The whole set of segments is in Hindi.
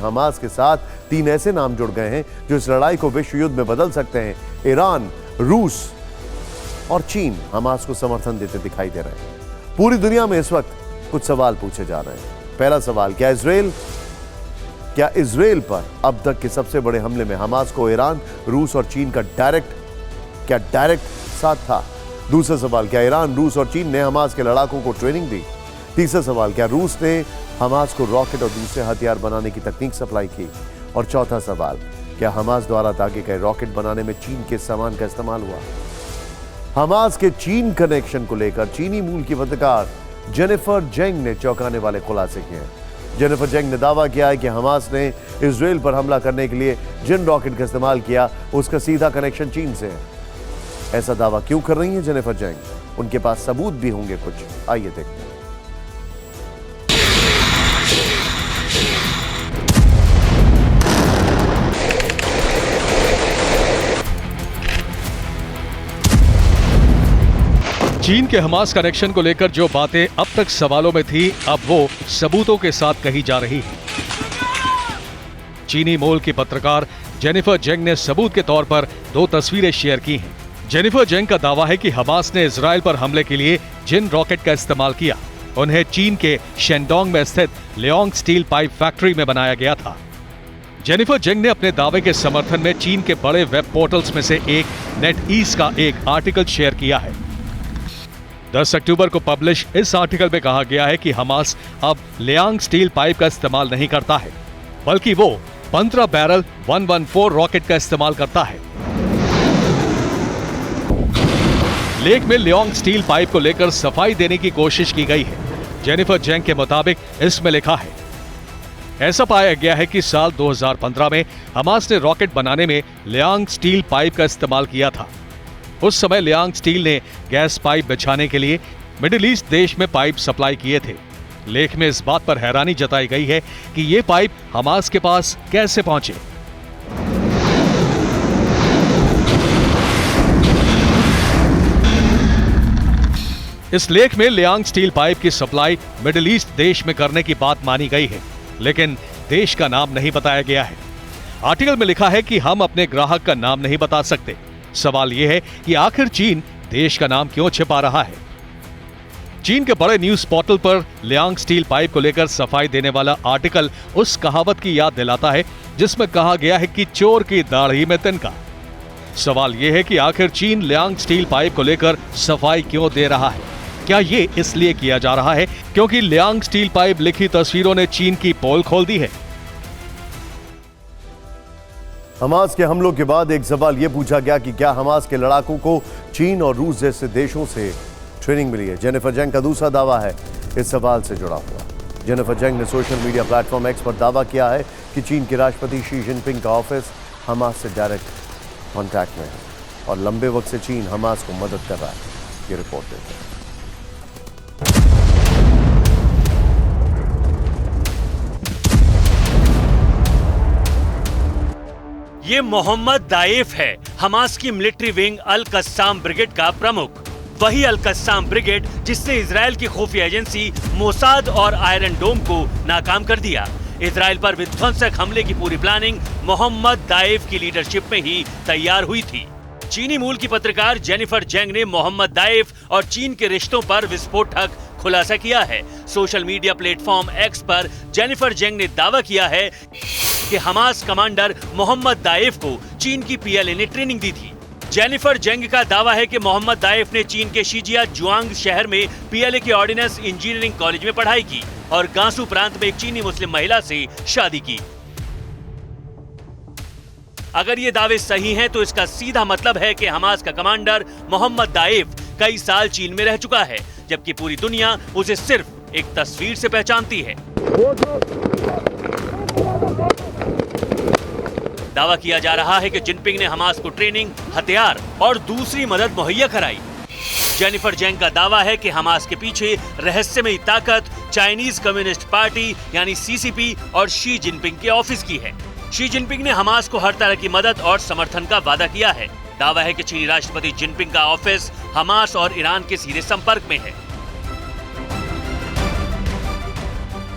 हमास के साथ 3 ऐसे नाम जुड़ गए हैं जो इस लड़ाई को विश्व युद्ध में बदल सकते हैं। ईरान, रूस और चीन हमास को समर्थन देते दिखाई दे रहे हैं। पूरी दुनिया में इस वक्त कुछ सवाल पूछे जा रहे हैं। पहला सवाल, क्या इजराइल पर अब तक के सबसे बड़े हमले में हमास को ईरान, रूस और चीन का डायरेक्ट साथ था? दूसरा सवाल, क्या ईरान, रूस और चीन ने हमास के लड़ाकों को ट्रेनिंग दी? तीसरा सवाल, क्या रूस ने हमास को रॉकेट और दूसरे हथियार बनाने की तकनीक सप्लाई की? और चौथा सवाल, क्या हमास द्वारा दागे गए रॉकेट बनाने में चीन के सामान का इस्तेमाल हुआ? हमास के चीन कनेक्शन को लेकर चीनी मूल की पत्रकार जेनिफर जेंग ने चौंकाने वाले खुलासे किए हैं। जेनिफर जेंग ने दावा किया है कि हमास ने इजराइल पर हमला करने के लिए जिन रॉकेट का इस्तेमाल किया उसका सीधा कनेक्शन चीन से है। ऐसा दावा क्यों कर रही हैं जेनिफर जेंग? उनके पास सबूत भी होंगे कुछ, आइए देखते हैं। चीन के हमास कनेक्शन को लेकर जो बातें अब तक सवालों में थी, अब वो सबूतों के साथ कही जा रही है। चीनी मूल की पत्रकार जेनिफर जेंग ने सबूत के तौर पर 2 तस्वीरें शेयर की हैं। जेनिफर जेंग का दावा है कि हमास ने इजराइल पर हमले के लिए जिन रॉकेट का इस्तेमाल किया उन्हें चीन के शेंडोंग में स्थित लियोंग स्टील पाइप फैक्ट्री में बनाया गया था। जेनिफर जेंग ने अपने दावे के समर्थन में चीन के बड़े वेब पोर्टल्स में से एक नेटईस्ट का एक आर्टिकल शेयर किया है। 10 अक्टूबर को पब्लिश इस आर्टिकल में कहा गया है कि हमास अब लियांग स्टील पाइप का इस्तेमाल नहीं करता है, बल्कि वो 15 बैरल 114 रॉकेट का इस्तेमाल करता है। लेख में लियोंग स्टील पाइप को लेकर सफाई देने की कोशिश की गई है। जेनिफर जेंग के मुताबिक इसमें लिखा है, ऐसा पाया गया है कि साल 2015 में हमास ने रॉकेट बनाने में लियांग स्टील पाइप का इस्तेमाल किया था। उस समय लियांग स्टील ने गैस पाइप बिछाने के लिए मिडिल ईस्ट देश में पाइप सप्लाई किए थे। लेख में इस बात पर हैरानी जताई गई है कि ये पाइप हमास के पास कैसे पहुंचे। इस लेख में लियांग स्टील पाइप की सप्लाई मिडिल ईस्ट देश में करने की बात मानी गई है, लेकिन देश का नाम नहीं बताया गया है। आर्टिकल में लिखा है कि हम अपने ग्राहक का नाम नहीं बता सकते। सवाल यह है कि आखिर चीन देश का नाम क्यों छिपा रहा है? चीन के बड़े न्यूज पोर्टल पर लियांग स्टील पाइप को लेकर सफाई देने वाला आर्टिकल उस कहावत की याद दिलाता है जिसमें कहा गया है कि चोर की दाढ़ी में तिनका। सवाल यह है कि आखिर चीन लियांग स्टील पाइप को लेकर सफाई क्यों दे रहा है? क्या ये इसलिए किया जा रहा है क्योंकि लियांग स्टील पाइप लिखी तस्वीरों ने चीन की पोल खोल दी है? हमास के हमलों के बाद एक सवाल यह पूछा गया कि क्या हमास के लड़ाकों को चीन और रूस जैसे देशों से ट्रेनिंग मिली है? जेनिफर जेंग का दूसरा दावा है इस सवाल से जुड़ा हुआ। जेनिफर जेंग ने सोशल मीडिया प्लेटफॉर्म एक्स पर दावा किया है कि चीन के राष्ट्रपति शी जिनपिंग का ऑफिस हमास से डायरेक्ट कॉन्टैक्ट में है और लंबे वक्त से चीन हमास को मदद कर रहा है। ये रिपोर्ट देते हैं। ये मोहम्मद दाइफ है, हमास की मिलिट्री विंग अल कस्साम ब्रिगेड का प्रमुख। वही अल कस्साम ब्रिगेड जिसने इजराइल की खुफिया एजेंसी मोसाद और आयरन डोम को नाकाम कर दिया। इजराइल पर विध्वंसक हमले की पूरी प्लानिंग मोहम्मद दाइफ की लीडरशिप में ही तैयार हुई थी। चीनी मूल की पत्रकार जेनिफर जेंग ने मोहम्मद दाइफ और चीन के रिश्तों पर विस्फोटक खुलासा किया है। सोशल मीडिया प्लेटफॉर्म एक्स पर जेनिफर जेंग ने दावा किया है कि हमास कमांडर मोहम्मद दाइफ को चीन की पीएलए ने ट्रेनिंग दी थी। जेनिफर जेंग का दावा है कि मोहम्मद दाइफ ने चीन के शिजिया जुआंग शहर में पीएलए के ऑर्डिनेंस इंजीनियरिंग कॉलेज में पढ़ाई की और गांसू प्रांत में एक चीनी मुस्लिम महिला से शादी की। अगर ये दावे सही हैं तो इसका सीधा मतलब है कि हमास का कमांडर मोहम्मद दाइफ कई साल चीन में रह चुका है, जबकि पूरी दुनिया उसे सिर्फ एक तस्वीर से पहचानती है। दावा किया जा रहा है कि जिनपिंग ने हमास को ट्रेनिंग, हथियार और दूसरी मदद मुहैया कराई। जेनिफर जेंग का दावा है कि हमास के पीछे रहस्यमयी ताकत चाइनीज कम्युनिस्ट पार्टी यानी सीसीपी और शी जिनपिंग के ऑफिस की है। शी जिनपिंग ने हमास को हर तरह की मदद और समर्थन का वादा किया है। दावा है कि चीनी राष्ट्रपति जिनपिंग का ऑफिस हमास और ईरान के सीधे संपर्क में है।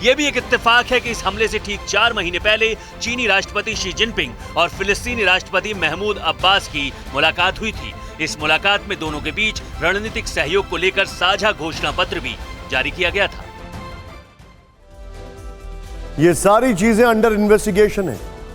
यह भी एक इत्तेफाक है कि इस हमले से ठीक 4 महीने पहले चीनी राष्ट्रपति शी जिनपिंग और फिलिस्तीनी राष्ट्रपति महमूद अब्बास की मुलाकात हुई थी। इस मुलाकात में दोनों के बीच रणनीतिक सहयोग को लेकर साझा घोषणा पत्र भी जारी किया गया था। ये सारी चीजें अंडर इन्वेस्टिगेशन है।